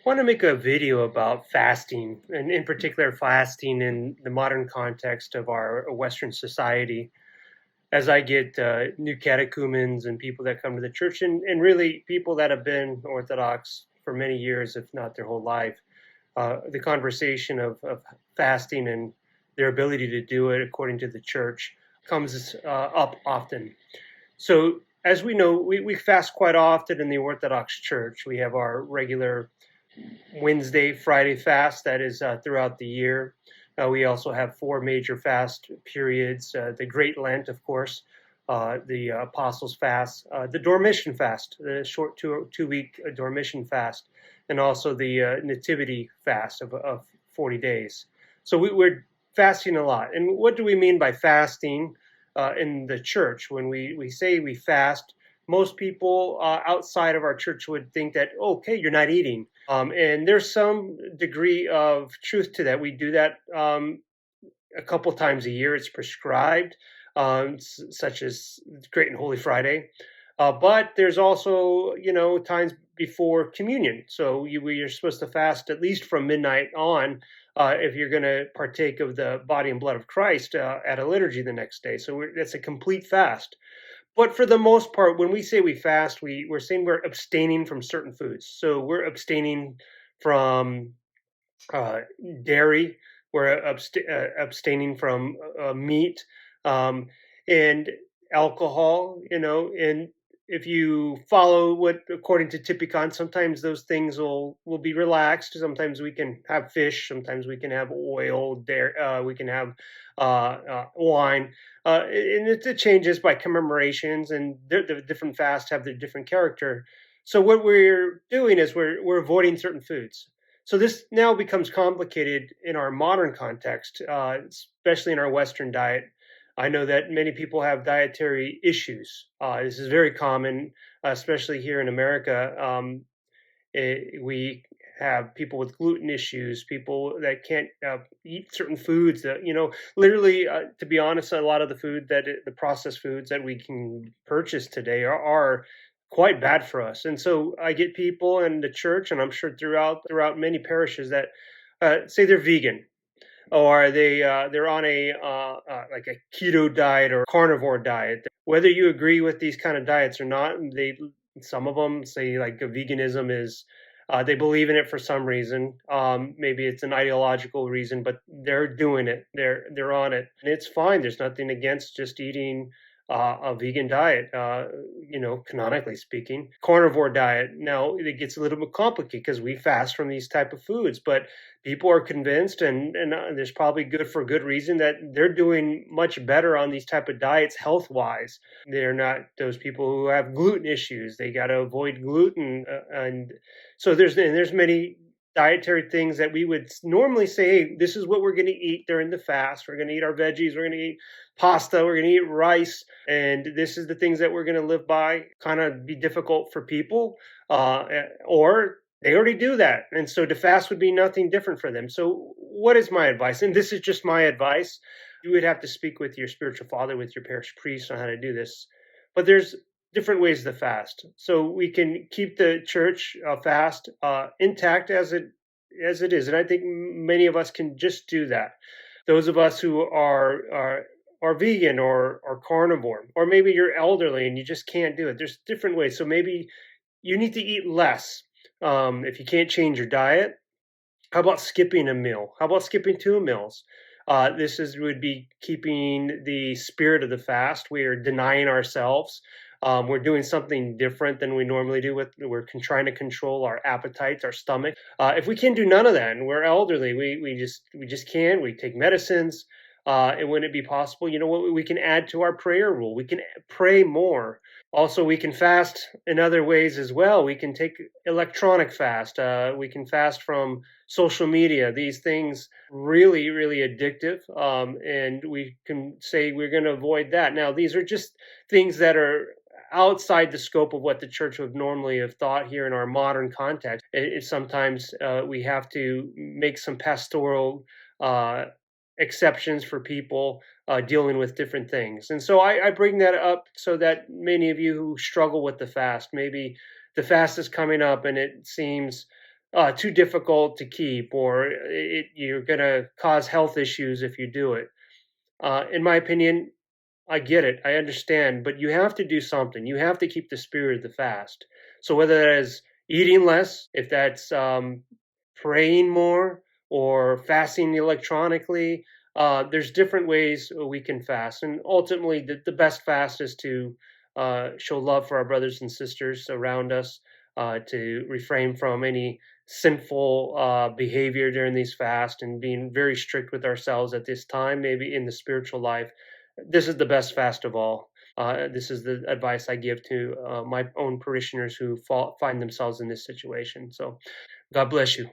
Want to make a video about fasting, and in particular, fasting in the modern context of our Western society. As I get new catechumens and people that come to the church, and really people that have been Orthodox for many years, if not their whole life, the conversation of fasting and their ability to do it according to the church comes up often. So, as we know, we fast quite often in the Orthodox Church. We have our regular Wednesday, Friday fast that is throughout the year. We also have four major fast periods: the Great Lent, of course, the Apostles' Fast, the Dormition Fast, the short two-week Dormition Fast, and also the Nativity Fast of 40 days. So we're fasting a lot. And what do we mean by fasting in the church? When we say we fast, most people outside of our church would think that, okay, you're not eating. And there's some degree of truth to that. We do that a couple times a year. It's prescribed, such as Great and Holy Friday. But there's also, times before communion. So you're supposed to fast at least from midnight on if you're going to partake of the body and blood of Christ at a liturgy the next day. So that's a complete fast. But for the most part, when we say we fast, we're saying we're abstaining from certain foods. So we're abstaining from uh, dairy, we're abstaining from meat, and alcohol, and if you follow what according to Typicon, sometimes those things will be relaxed. Sometimes we can have fish, sometimes we can have oil, dairy, we can have wine, and it changes by commemorations, and the different fasts have their different character. So what we're doing is we're avoiding certain foods. So this now becomes complicated in our modern context, especially in our Western diet. I know that many people have dietary issues. This is very common, especially here in America. We have people with gluten issues, people that can't eat certain foods. That literally, to be honest, a lot of the the processed foods that we can purchase today are quite bad for us. And so I get people in the church, and I'm sure throughout many parishes that say they're vegan, or they're on a like a keto diet or carnivore diet. Whether you agree with these kind of diets or not, some of them say like veganism is they believe in it for some reason. Maybe it's an ideological reason, but they're doing it. They're on it, and it's fine. There's nothing against just eating a vegan diet. Canonically speaking, carnivore diet. Now it gets a little bit complicated because we fast from these type of foods, but people are convinced, and there's probably good reason that they're doing much better on these type of diets health wise. They're not those people who have gluten issues. They got to avoid gluten, and so there's many dietary things that we would normally say, hey, this is what we're going to eat during the fast. We're going to eat our veggies. We're going to eat pasta. We're going to eat rice. And this is the things that we're going to live by. Kind of be difficult for people, or they already do that. And so to fast would be nothing different for them. So what is my advice? And this is just my advice. You would have to speak with your spiritual father, with your parish priest on how to do this. But there's different ways to fast. So we can keep the church fast intact as it is. And I think many of us can just do that. Those of us who are vegan or carnivore, or maybe you're elderly and you just can't do it. There's different ways. So maybe you need to eat less. If you can't change your diet, how about skipping a meal? How about skipping 2 meals? Would be keeping the spirit of the fast. We are denying ourselves. We're doing something different than we normally do. We're trying to control our appetites, our stomach. If we can do none of that, and we're elderly, we just can't. We take medicines. And wouldn't it be possible? You know what? We can add to our prayer rule. We can pray more. Also, we can fast in other ways as well. We can take electronic fast. We can fast from social media. These things really, really addictive, and we can say we're going to avoid that. Now, these are just things that are outside the scope of what the church would normally have thought here in our modern context. Sometimes we have to make some pastoral exceptions for people dealing with different things. And so I bring that up so that many of you who struggle with the fast, maybe the fast is coming up and it seems too difficult to keep, or you're going to cause health issues if you do it. In my opinion, I get it. I understand, but you have to do something. You have to keep the spirit of the fast. So whether that is eating less, if that's praying more, or fasting electronically, there's different ways we can fast. And ultimately, the best fast is to show love for our brothers and sisters around us, to refrain from any sinful behavior during these fasts, and being very strict with ourselves at this time, maybe in the spiritual life. This is the best fast of all. This is the advice I give to my own parishioners who find themselves in this situation. So, God bless you.